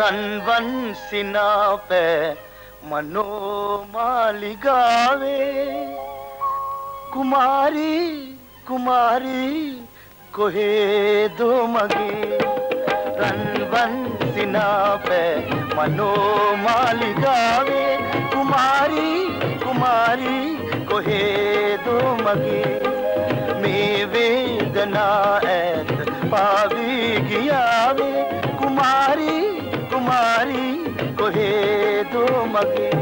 රන්වන් සිනාපෑ මනෝමාලිගාවේ කුමාරී කුමාරී කොහෙදෝ මගේ රන්වන් සිනාපෑ මනෝමාලිගාවේ කුමාරී කුමාරී කොහෙදෝ මගේ මේ වේදනා ඈත පාවී ගියාවේ කුමාරී කුමාරී කොහෙදෝ මගේ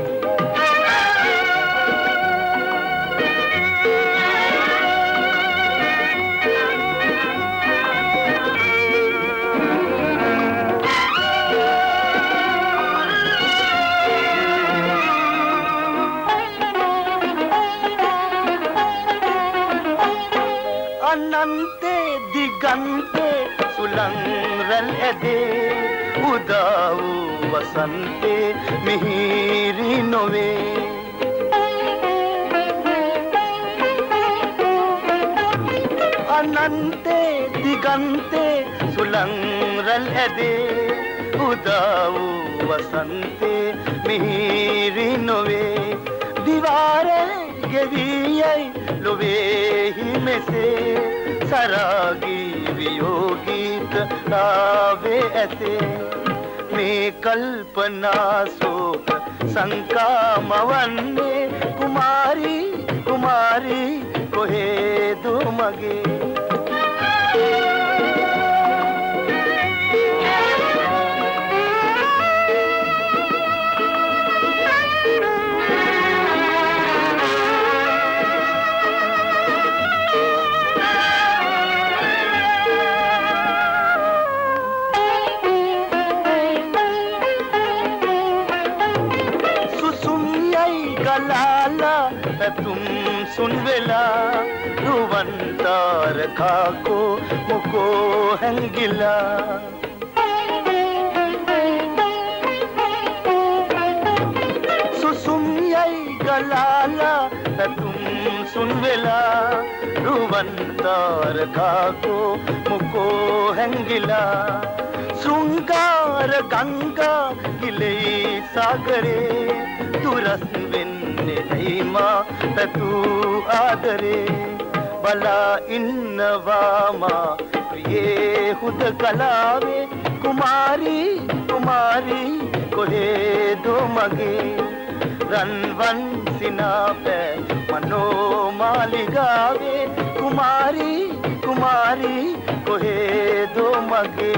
අනන්තේ දිගන්තේ සුලංරල් ඇදේ උදා වූ වසන්තේ මිහිරි නොවේ අනන්තේ දිගන්තේ සුලංරල් ඇදේ උදා වූ වසන්තේ මිහිරි නොවේ දිවාරේ ගෙවියයි ලොවේහි මෙසේ සරාගී වියෝගීත රාවේ ඇතේ මේ කල්පනා සෝක සංකාමවන්නේ කුමාරී කුමාරී කොහෙදෝ මගේ गलाला तुम सुन वेला रुवन तार खाको मुको हंगिला सुसुम्यई गलाला तुम सुन वेला रुवन तार खाको मुको हंगिला श्रृंगार गंगा गिले सागरे तुरस मा तू आदरे बला इन्नवामा ये खुद कलावे कुमारी कुमारी कोहेदो मगे रनवन सिनापे मनोमालिगावे कुमारी कुमारी कोहेदो मगे।